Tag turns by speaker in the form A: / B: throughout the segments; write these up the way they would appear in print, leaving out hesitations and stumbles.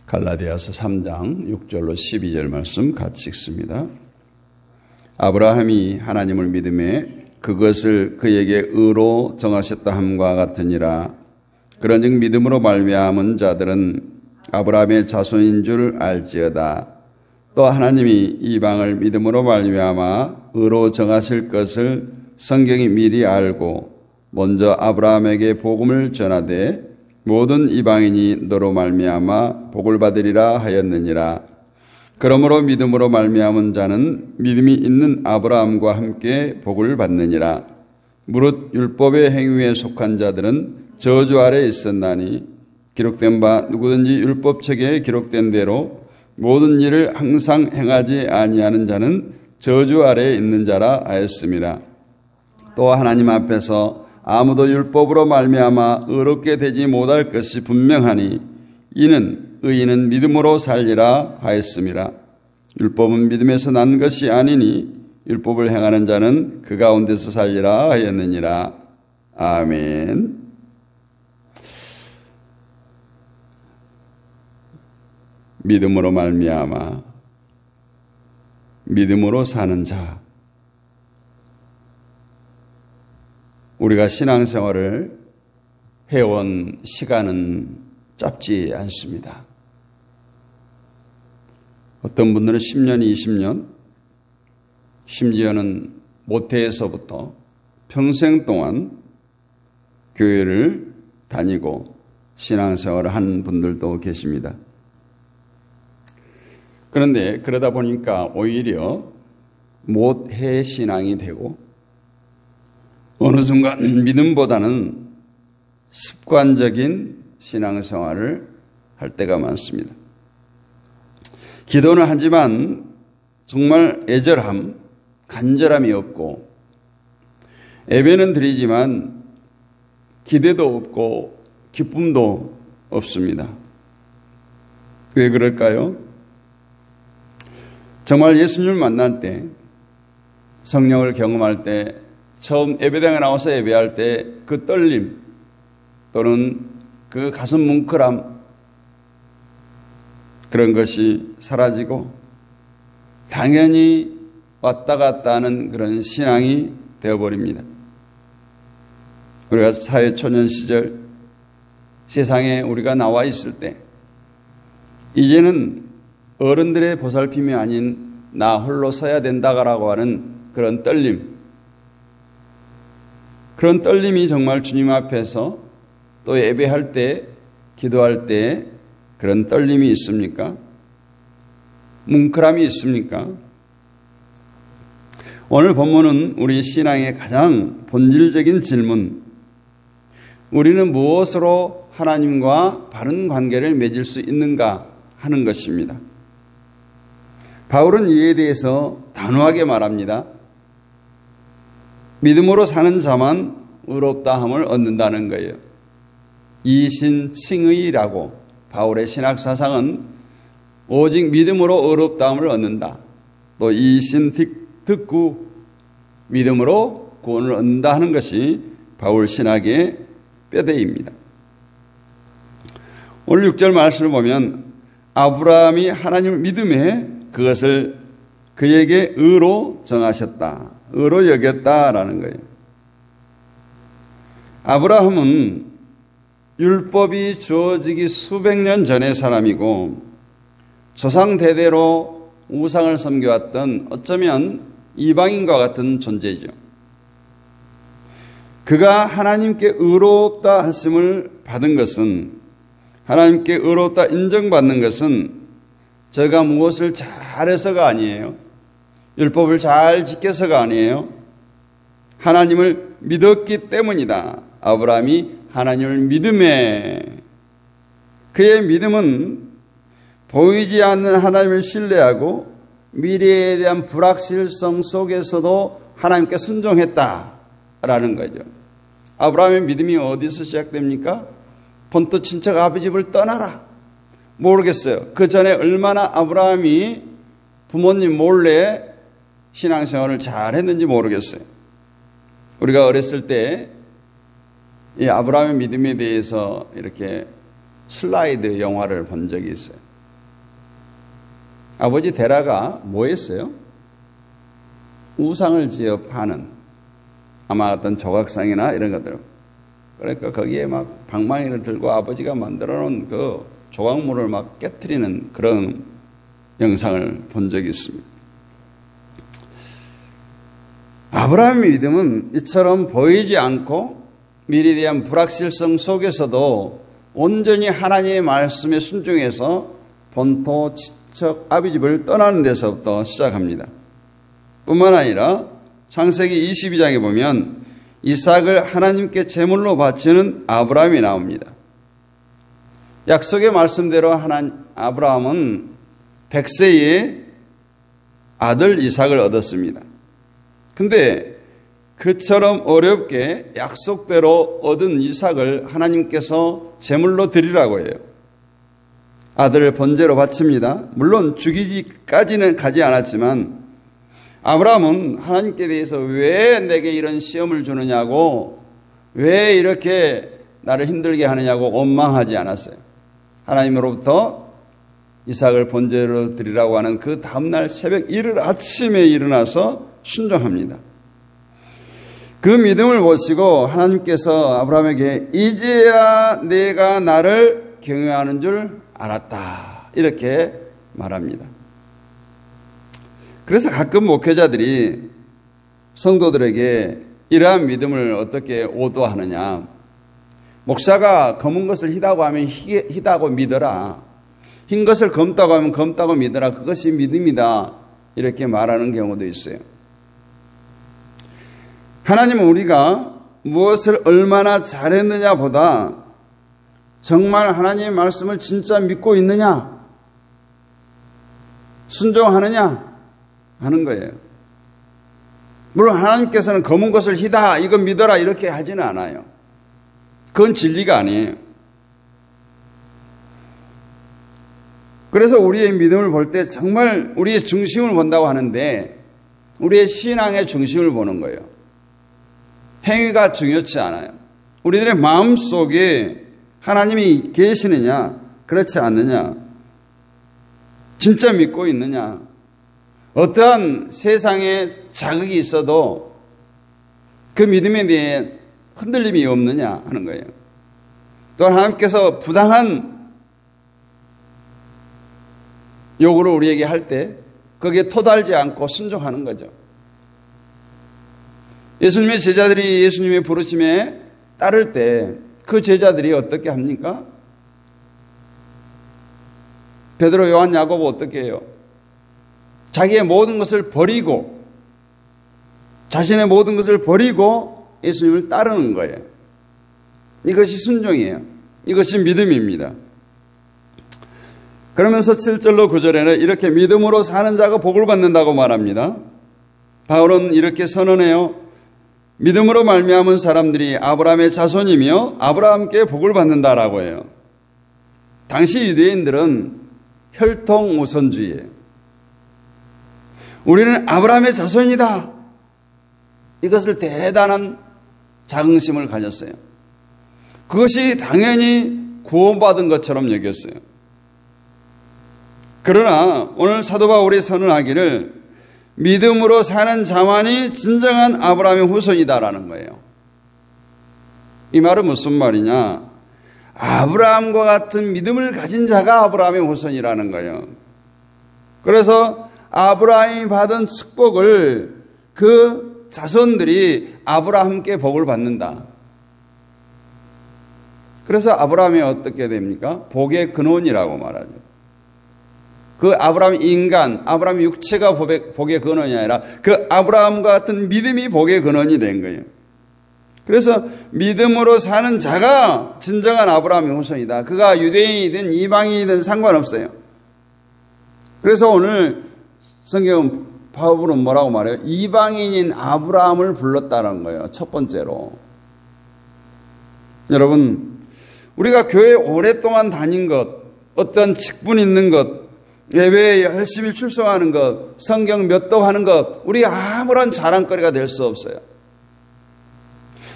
A: 갈라디아서 3장 6절로 12절 말씀 같이 읽습니다. 아브라함이 하나님을 믿음에 그것을 그에게 의로 정하셨다 함과 같으니라. 그런즉 믿음으로 말미암은 자들은 아브라함의 자손인 줄 알지어다. 또 하나님이 이방을 믿음으로 말미암아 의로 정하실 것을 성경이 미리 알고 먼저 아브라함에게 복음을 전하되 모든 이방인이 너로 말미암아 복을 받으리라 하였느니라. 그러므로 믿음으로 말미암은 자는 믿음이 있는 아브라함과 함께 복을 받느니라. 무릇 율법의 행위에 속한 자들은 저주 아래 있었나니 기록된 바 누구든지 율법책에 기록된 대로 모든 일을 항상 행하지 아니하는 자는 저주 아래에 있는 자라 하였습니다. 또 하나님 앞에서 아무도 율법으로 말미암아 의롭게 되지 못할 것이 분명하니 이는 의인은 믿음으로 살리라 하였습니다. 율법은 믿음에서 난 것이 아니니 율법을 행하는 자는 그 가운데서 살리라 하였느니라. 아멘. 믿음으로 말미암아 믿음으로 사는 자. 우리가 신앙생활을 해온 시간은 짧지 않습니다. 어떤 분들은 10년, 20년, 심지어는 모태에서부터 평생 동안 교회를 다니고 신앙생활을 한 분들도 계십니다. 그런데 그러다 보니까 오히려 모태 신앙이 되고 어느 순간 믿음보다는 습관적인 신앙생활을 할 때가 많습니다. 기도는 하지만 정말 애절함, 간절함이 없고 예배는 드리지만 기대도 없고 기쁨도 없습니다. 왜 그럴까요? 정말 예수님을 만날 때, 성령을 경험할 때, 처음 예배당에 나와서 예배할 때 그 떨림 또는 그 가슴 뭉클함, 그런 것이 사라지고 당연히 왔다 갔다 하는 그런 신앙이 되어버립니다. 우리가 사회 초년 시절 세상에 우리가 나와 있을 때 이제는 어른들의 보살핌이 아닌 나 홀로 서야 된다라고 하는 그런 떨림, 그런 떨림이 정말 주님 앞에서 또 예배할 때, 기도할 때 그런 떨림이 있습니까? 뭉클함이 있습니까? 오늘 본문은 우리 신앙의 가장 본질적인 질문, 우리는 무엇으로 하나님과 바른 관계를 맺을 수 있는가 하는 것입니다. 바울은 이에 대해서 단호하게 말합니다. 믿음으로 사는 자만 의롭다함을 얻는다는 거예요. 이신칭의라고 바울의 신학사상은 오직 믿음으로 의롭다함을 얻는다. 또 이신득구 믿음으로 구원을 얻는다 하는 것이 바울 신학의 뼈대입니다. 오늘 6절 말씀을 보면 아브라함이 하나님을 믿음에 그것을 그에게 의로 정하셨다. 의로 여겼다라는 거예요. 아브라함은 율법이 주어지기 수백 년 전의 사람이고 조상 대대로 우상을 섬겨왔던 어쩌면 이방인과 같은 존재죠. 그가 하나님께 의롭다 하심을 받은 것은, 하나님께 의롭다 인정받는 것은 저가 무엇을 잘해서가 아니에요. 율법을 잘 지켜서가 아니에요. 하나님을 믿었기 때문이다. 아브라함이 하나님을 믿음에, 그의 믿음은 보이지 않는 하나님을 신뢰하고 미래에 대한 불확실성 속에서도 하나님께 순종했다라는 거죠. 아브라함의 믿음이 어디서 시작됩니까? 본토 친척 아버지 집을 떠나라. 모르겠어요. 그 전에 얼마나 아브라함이 부모님 몰래 신앙생활을 잘 했는지 모르겠어요. 우리가 어렸을 때 이 아브라함의 믿음에 대해서 이렇게 슬라이드 영화를 본 적이 있어요. 아버지 데라가 뭐 했어요? 우상을 지어 파는, 아마 어떤 조각상이나 이런 것들. 그러니까 거기에 막 방망이를 들고 아버지가 만들어 놓은 그 조각물을 막 깨트리는 그런 영상을 본 적이 있습니다. 아브라함의 믿음은 이처럼 보이지 않고 미래에 대한 불확실성 속에서도 온전히 하나님의 말씀에 순종해서 본토 친척 아비집을 떠나는 데서부터 시작합니다. 뿐만 아니라 창세기 22장에 보면 이삭을 하나님께 제물로 바치는 아브라함이 나옵니다. 약속의 말씀대로 아브라함은 100세에 아들 이삭을 얻었습니다. 근데 그처럼 어렵게 약속대로 얻은 이삭을 하나님께서 제물로 드리라고 해요. 아들을 번제로 바칩니다. 물론 죽이기까지는 가지 않았지만 아브라함은 하나님께 대해서 왜 내게 이런 시험을 주느냐고, 왜 이렇게 나를 힘들게 하느냐고 원망하지 않았어요. 하나님으로부터 이삭을 번제로 드리라고 하는 그 다음날 새벽 이른 아침에 일어나서 순종합니다. 그 믿음을 보시고 하나님께서 아브라함에게 이제야 내가 나를 경외하는 줄 알았다, 이렇게 말합니다. 그래서 가끔 목회자들이 성도들에게 이러한 믿음을 어떻게 오도하느냐, 목사가 검은 것을 희다고 하면 희다고 믿어라, 흰 것을 검다고 하면 검다고 믿어라, 그것이 믿음이다, 이렇게 말하는 경우도 있어요. 하나님은 우리가 무엇을 얼마나 잘했느냐 보다 정말 하나님의 말씀을 진짜 믿고 있느냐, 순종하느냐 하는 거예요. 물론 하나님께서는 검은 것을 희다, 이거 믿어라, 이렇게 하지는 않아요. 그건 진리가 아니에요. 그래서 우리의 믿음을 볼 때 정말 우리의 중심을 본다고 하는데 우리의 신앙의 중심을 보는 거예요. 행위가 중요치 않아요. 우리들의 마음속에 하나님이 계시느냐, 그렇지 않느냐, 진짜 믿고 있느냐, 어떠한 세상에 자극이 있어도 그 믿음에 대해 흔들림이 없느냐 하는 거예요. 또한 하나님께서 부당한 요구를 우리에게 할 때 거기에 토달지 않고 순종하는 거죠. 예수님의 제자들이 예수님의 부르심에 따를 때 그 제자들이 어떻게 합니까? 베드로, 요한, 야고보 어떻게 해요? 자기의 모든 것을 버리고, 자신의 모든 것을 버리고 예수님을 따르는 거예요. 이것이 순종이에요. 이것이 믿음입니다. 그러면서 7절로 9절에는 이렇게 믿음으로 사는 자가 복을 받는다고 말합니다. 바울은 이렇게 선언해요. 믿음으로 말미암은 사람들이 아브라함의 자손이며 아브라함께 복을 받는다라고 해요. 당시 유대인들은 혈통 우선주의예요. 우리는 아브라함의 자손이다, 이것을 대단한 자긍심을 가졌어요. 그것이 당연히 구원받은 것처럼 여겼어요. 그러나 오늘 사도 바울이 선언하기를 믿음으로 사는 자만이 진정한 아브라함의 후손이다라는 거예요. 이 말은 무슨 말이냐? 아브라함과 같은 믿음을 가진 자가 아브라함의 후손이라는 거예요. 그래서 아브라함이 받은 축복을 그 자손들이 아브라함께 복을 받는다. 그래서 아브라함이 어떻게 됩니까? 복의 근원이라고 말하죠. 그 아브라함 인간, 아브라함 육체가 복의 근원이 아니라 그 아브라함과 같은 믿음이 복의 근원이 된 거예요. 그래서 믿음으로 사는 자가 진정한 아브라함의 후손이다. 그가 유대인이든 이방인이든 상관없어요. 그래서 오늘 성경 바울은 뭐라고 말해요? 이방인인 아브라함을 불렀다는 거예요. 첫 번째로. 여러분, 우리가 교회 오랫동안 다닌 것, 어떤 직분 있는 것, 예배에 열심히 출석하는 것, 성경 몇 도 하는 것, 우리 아무런 자랑거리가 될 수 없어요.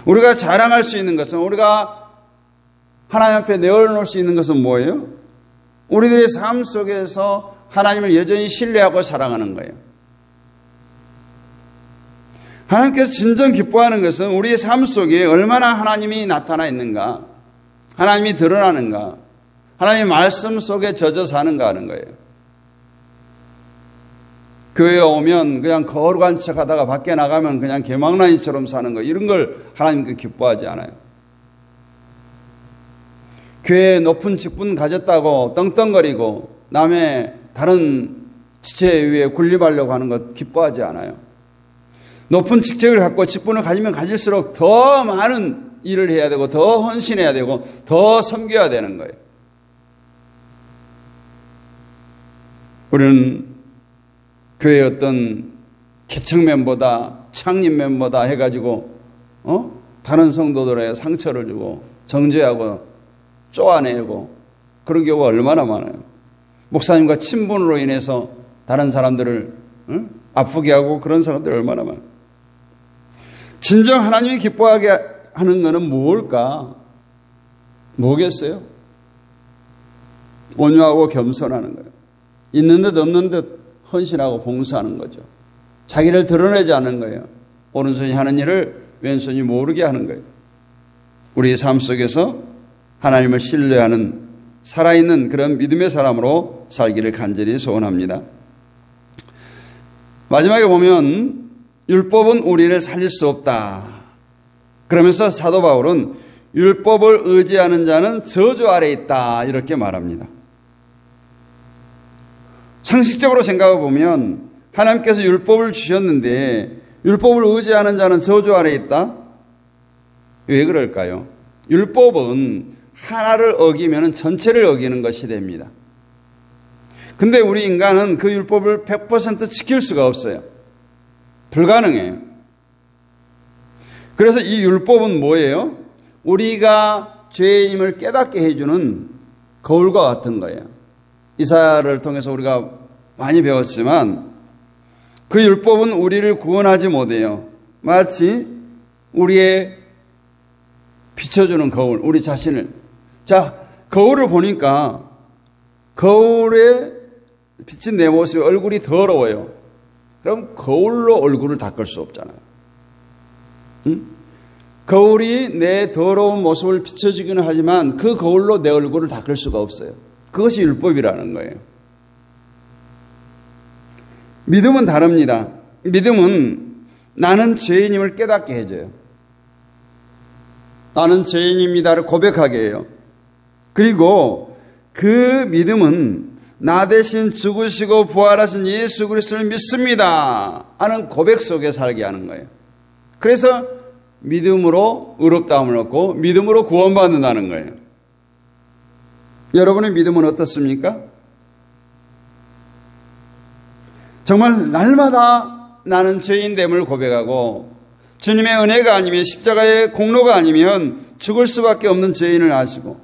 A: 우리가 자랑할 수 있는 것은, 우리가 하나님 앞에 내어놓을 수 있는 것은 뭐예요? 우리들의 삶 속에서 하나님을 여전히 신뢰하고 사랑하는 거예요. 하나님께서 진정 기뻐하는 것은 우리의 삶 속에 얼마나 하나님이 나타나 있는가, 하나님이 드러나는가, 하나님의 말씀 속에 젖어 사는가 하는 거예요. 교회에 오면 그냥 거룩한 척 하다가 밖에 나가면 그냥 개망나니처럼 사는 거, 이런 걸 하나님께 기뻐하지 않아요. 교회에 높은 직분 가졌다고 떵떵거리고 남의 다른 지체 위에 군림하려고 하는 것 기뻐하지 않아요. 높은 직책을 갖고 직분을 가지면 가질수록 더 많은 일을 해야 되고 더 헌신해야 되고 더 섬겨야 되는 거예요. 우리는 교회의 어떤 개척 멤버다, 창립 멤버다 해가지고 다른 성도들의 상처를 주고 정죄하고 쪼아내고 그런 경우가 얼마나 많아요. 목사님과 친분으로 인해서 다른 사람들을 아프게 하고 그런 사람들이 얼마나 많아요. 진정 하나님이 기뻐하게 하는 것은 뭘까? 뭐겠어요? 온유하고 겸손하는 거예요. 있는 듯 없는 듯 헌신하고 봉사하는 거죠. 자기를 드러내지 않는 거예요. 오른손이 하는 일을 왼손이 모르게 하는 거예요. 우리의 삶 속에서 하나님을 신뢰하는 살아있는 그런 믿음의 사람으로 살기를 간절히 소원합니다. 마지막에 보면 율법은 우리를 살릴 수 없다. 그러면서 사도 바울은 율법을 의지하는 자는 저주 아래 있다, 이렇게 말합니다. 상식적으로 생각해 보면 하나님께서 율법을 주셨는데 율법을 의지하는 자는 저주 아래 있다? 왜 그럴까요? 율법은 하나를 어기면 전체를 어기는 것이 됩니다. 근데 우리 인간은 그 율법을 100% 지킬 수가 없어요. 불가능해요. 그래서 이 율법은 뭐예요? 우리가 죄임을 깨닫게 해주는 거울과 같은 거예요. 이사야를 통해서 우리가 많이 배웠지만 그 율법은 우리를 구원하지 못해요. 마치 우리의 비춰주는 거울, 우리 자신을. 자, 거울을 보니까 거울에 비친 내 모습이 얼굴이 더러워요. 그럼 거울로 얼굴을 닦을 수 없잖아요. 응? 거울이 내 더러운 모습을 비춰주기는 하지만 그 거울로 내 얼굴을 닦을 수가 없어요. 그것이 율법이라는 거예요. 믿음은 다릅니다. 믿음은 나는 죄인임을 깨닫게 해줘요. 나는 죄인입니다를 고백하게 해요. 그리고 그 믿음은 나 대신 죽으시고 부활하신 예수 그리스도를 믿습니다 하는 고백 속에 살게 하는 거예요. 그래서 믿음으로 의롭다함을 얻고 믿음으로 구원받는다는 거예요. 여러분의 믿음은 어떻습니까? 정말 날마다 나는 죄인됨을 고백하고 주님의 은혜가 아니면 십자가의 공로가 아니면 죽을 수밖에 없는 죄인을 아시고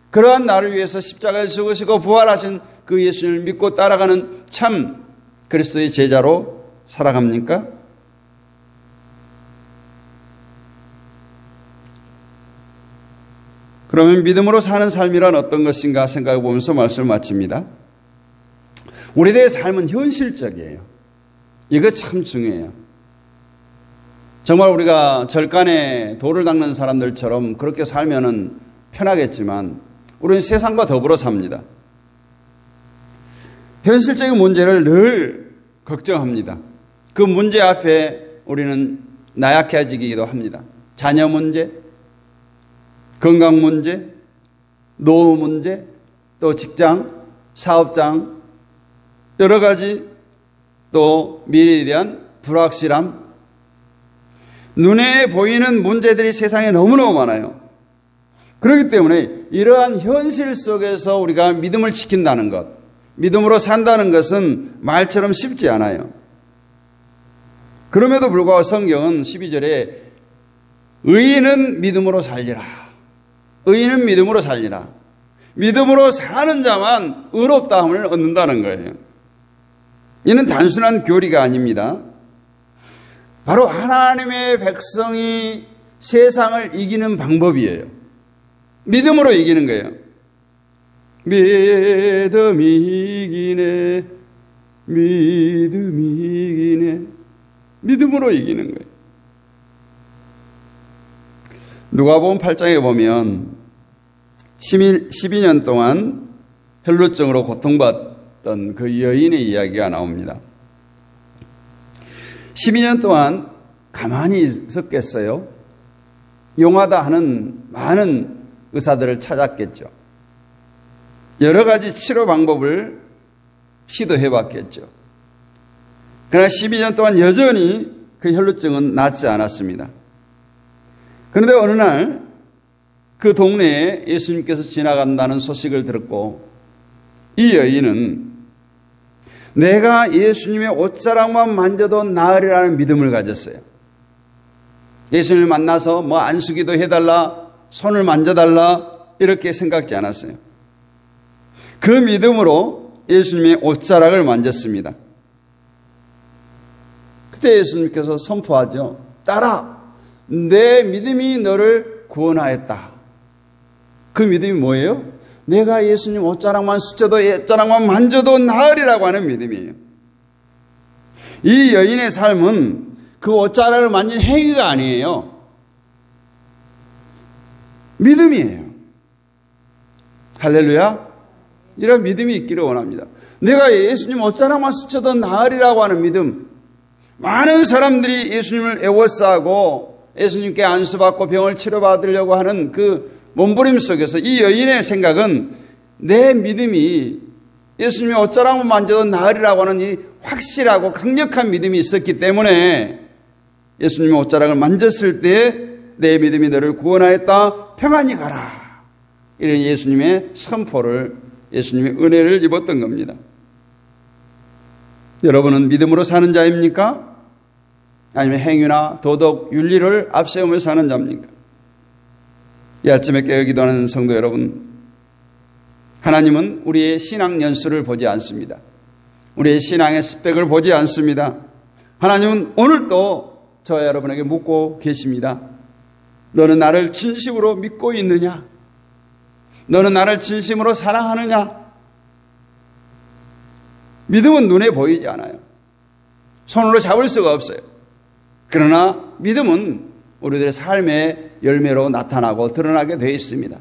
A: 그러한 나를 위해서 십자가에 죽으시고 부활하신 그 예수를 믿고 따라가는 참 그리스도의 제자로 살아갑니까? 그러면 믿음으로 사는 삶이란 어떤 것인가 생각해 보면서 말씀을 마칩니다. 우리들의 삶은 현실적이에요. 이거 참 중요해요. 정말 우리가 절간에 돌을 닦는 사람들처럼 그렇게 살면은 편하겠지만 우리는 세상과 더불어 삽니다. 현실적인 문제를 늘 걱정합니다. 그 문제 앞에 우리는 나약해지기도 합니다. 자녀 문제, 건강 문제, 노후 문제, 또 직장, 사업장, 여러 가지 또 미래에 대한 불확실함, 눈에 보이는 문제들이 세상에 너무너무 많아요. 그렇기 때문에 이러한 현실 속에서 우리가 믿음을 지킨다는 것, 믿음으로 산다는 것은 말처럼 쉽지 않아요. 그럼에도 불구하고 성경은 12절에 의인은 믿음으로 살리라. 의인은 믿음으로 살리라. 믿음으로 사는 자만 의롭다함을 얻는다는 거예요. 이는 단순한 교리가 아닙니다. 바로 하나님의 백성이 세상을 이기는 방법이에요. 믿음으로 이기는 거예요. 믿음이 이기네. 믿음이 이기네. 믿음으로 이기는 거예요. 누가복음 8장에 보면 12년 동안 혈루증으로 고통받던 그 여인의 이야기가 나옵니다. 12년 동안 가만히 있었겠어요? 용하다 하는 많은 의사들을 찾았겠죠. 여러 가지 치료 방법을 시도해 봤겠죠. 그러나 12년 동안 여전히 그 혈루증은 낫지 않았습니다. 그런데 어느 날 그 동네에 예수님께서 지나간다는 소식을 들었고 이 여인은 내가 예수님의 옷자락만 만져도 나으리라는 믿음을 가졌어요. 예수님을 만나서 뭐 안수기도 해달라, 손을 만져달라 이렇게 생각지 않았어요. 그 믿음으로 예수님의 옷자락을 만졌습니다. 그때 예수님께서 선포하죠. 딸아, 내 믿음이 너를 구원하였다. 그 믿음이 뭐예요? 내가 예수님 옷자락만 스쳐도 옷자락만 만져도 나으리라고 하는 믿음이에요. 이 여인의 삶은 그 옷자락을 만진 행위가 아니에요. 믿음이에요. 할렐루야. 이런 믿음이 있기를 원합니다. 내가 예수님 옷자락만 스쳐도 나으리라고 하는 믿음. 많은 사람들이 예수님을 애워싸고 예수님께 안수받고 병을 치료받으려고 하는 그 몸부림 속에서 이 여인의 생각은 내 믿음이 예수님의 옷자락만 만져도 나으리라고 하는 이 확실하고 강력한 믿음이 있었기 때문에 예수님의 옷자락을 만졌을 때 내 믿음이 너를 구원하였다. 평안히 가라. 이런 예수님의 선포를, 예수님의 은혜를 입었던 겁니다. 여러분은 믿음으로 사는 자입니까? 아니면 행위나 도덕, 윤리를 앞세우며 사는 자입니까? 이 아침에 깨어 기도하는 성도 여러분, 하나님은 우리의 신앙 연수를 보지 않습니다. 우리의 신앙의 스펙을 보지 않습니다. 하나님은 오늘도 저와 여러분에게 묻고 계십니다. 너는 나를 진심으로 믿고 있느냐? 너는 나를 진심으로 사랑하느냐? 믿음은 눈에 보이지 않아요. 손으로 잡을 수가 없어요. 그러나 믿음은 우리들의 삶의 열매로 나타나고 드러나게 되어 있습니다.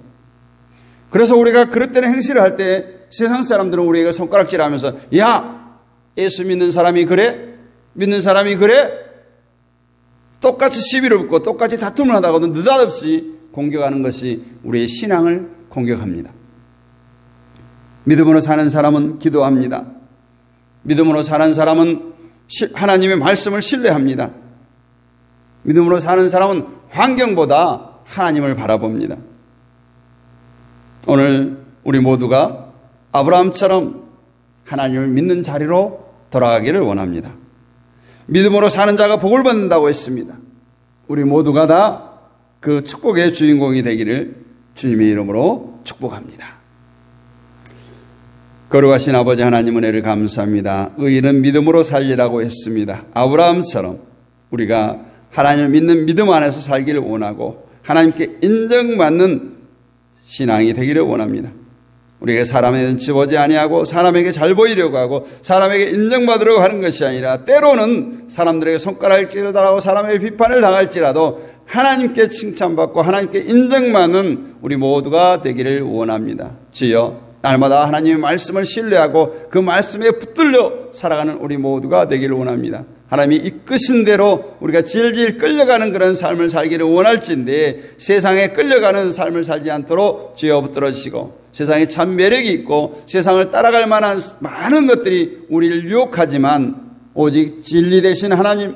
A: 그래서 우리가 그릇되는 행실을 할 때 세상 사람들은 우리에게 손가락질하면서 야, 예수 믿는 사람이 그래? 믿는 사람이 그래? 똑같이 시비를 붙고 똑같이 다툼을 하다가도 느닷없이 공격하는 것이 우리의 신앙을 공격합니다. 믿음으로 사는 사람은 기도합니다. 믿음으로 사는 사람은 하나님의 말씀을 신뢰합니다. 믿음으로 사는 사람은 환경보다 하나님을 바라봅니다. 오늘 우리 모두가 아브라함처럼 하나님을 믿는 자리로 돌아가기를 원합니다. 믿음으로 사는 자가 복을 받는다고 했습니다. 우리 모두가 다 그 축복의 주인공이 되기를 주님의 이름으로 축복합니다. 거룩하신 아버지 하나님 은혜를 감사합니다. 의인은 믿음으로 살리라고 했습니다. 아브라함처럼 우리가 하나님을 믿는 믿음 안에서 살기를 원하고 하나님께 인정받는 신앙이 되기를 원합니다. 우리가 사람의 눈치 보지 아니하고 사람에게 잘 보이려고 하고 사람에게 인정받으려고 하는 것이 아니라 때로는 사람들에게 손가락을 찌르다라고 사람에게 비판을 당할지라도 하나님께 칭찬받고 하나님께 인정받는 우리 모두가 되기를 원합니다. 주여, 날마다 하나님의 말씀을 신뢰하고 그 말씀에 붙들려 살아가는 우리 모두가 되기를 원합니다. 하나님이 이끄신 대로 우리가 질질 끌려가는 그런 삶을 살기를 원할진데 세상에 끌려가는 삶을 살지 않도록 주여 붙들어 주시고 세상에 참 매력이 있고 세상을 따라갈 만한 많은 것들이 우리를 유혹하지만 오직 진리 되신 하나님,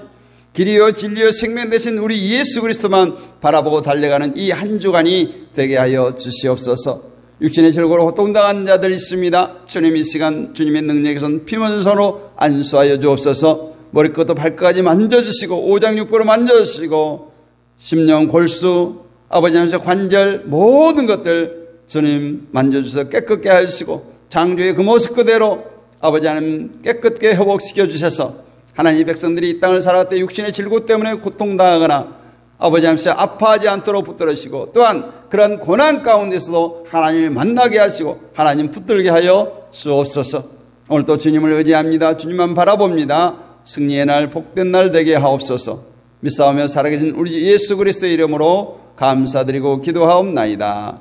A: 길이요 진리요 생명 되신 우리 예수 그리스도만 바라보고 달려가는 이 한 주간이 되게 하여 주시옵소서. 육신의 질고로 고통당한 자들 있습니다. 주님 이 시간 주님의 능력에선 피문서로 안수하여 주옵소서. 머리끝부터 발끝까지 만져주시고 오장육부로 만져주시고 심령 골수 아버지 하나님의 관절 모든 것들 주님 만져주셔서 깨끗게 하시고 창조의 그 모습 그대로 아버지 하나님 깨끗게 회복시켜 주셔서 하나님 백성들이 이 땅을 살아갈 때 육신의 질고 때문에 고통당하거나 아버지 하나님 아파하지 않도록 붙들으시고 또한 그런 고난 가운데서도 하나님을 만나게 하시고 하나님 붙들게 하여 주옵소서. 오늘 또 주님을 의지합니다. 주님만 바라봅니다. 승리의 날 복된 날 되게 하옵소서. 믿사오며 살아계신 우리 예수 그리스도의 이름으로 감사드리고 기도하옵나이다.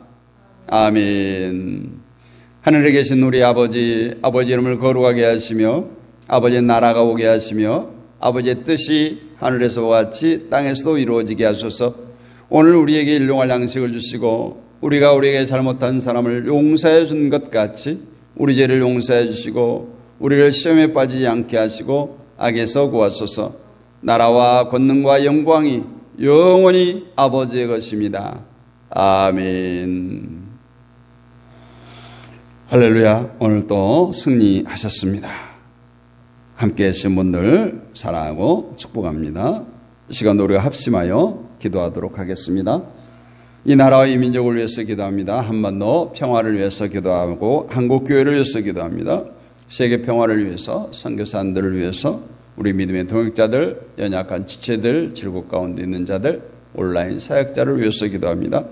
A: 아멘. 하늘에 계신 우리 아버지 이름을 거룩하게 하시며 아버지의 나라가 오게 하시며 아버지의 뜻이 하늘에서와 같이 땅에서도 이루어지게 하소서. 오늘 우리에게 일용할 양식을 주시고 우리가 우리에게 잘못한 사람을 용서해 준 것 같이 우리 죄를 용서해 주시고 우리를 시험에 빠지지 않게 하시고 악에서 구하소서. 나라와 권능과 영광이 영원히 아버지의 것입니다. 아멘. 할렐루야. 오늘 또 승리하셨습니다. 함께 하신 분들 사랑하고 축복합니다. 이 시간도 우리가 합심하여 기도하도록 하겠습니다. 이 나라와 이 민족을 위해서 기도합니다. 한반도 평화를 위해서 기도하고 한국교회를 위해서 기도합니다. 세계 평화를 위해서, 선교사님들을 위해서, 우리 믿음의 동역자들, 연약한 지체들, 질곡 가운데 있는 자들, 온라인 사역자를 위해서 기도합니다.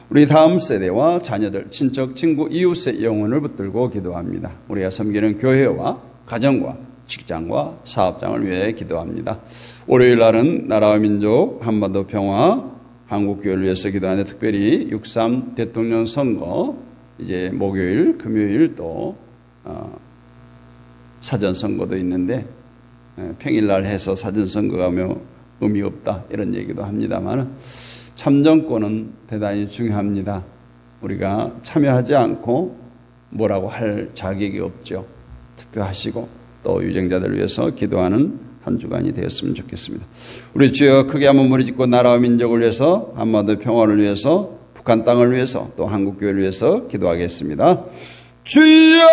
A: 우리 다음 세대와 자녀들, 친척, 친구, 이웃의 영혼을 붙들고 기도합니다. 우리가 섬기는 교회와 가정과 직장과 사업장을 위해 기도합니다. 월요일 날은 나라와 민족, 한반도 평화, 한국교회를 위해서 기도하는데 특별히 6.3 대통령 선거, 이제 목요일, 금요일 또 사전선거도 있는데 평일날 해서 사전선거가 뭐 의미 없다 이런 얘기도 합니다만 참정권은 대단히 중요합니다. 우리가 참여하지 않고 뭐라고 할 자격이 없죠. 투표하시고 또 유정자들을 위해서 기도하는 한 주간이 되었으면 좋겠습니다. 우리 주여 크게 한번 무리짓고 나라와 민족을 위해서 한반도 평화를 위해서 북한 땅을 위해서 또 한국교회를 위해서 기도하겠습니다. 주여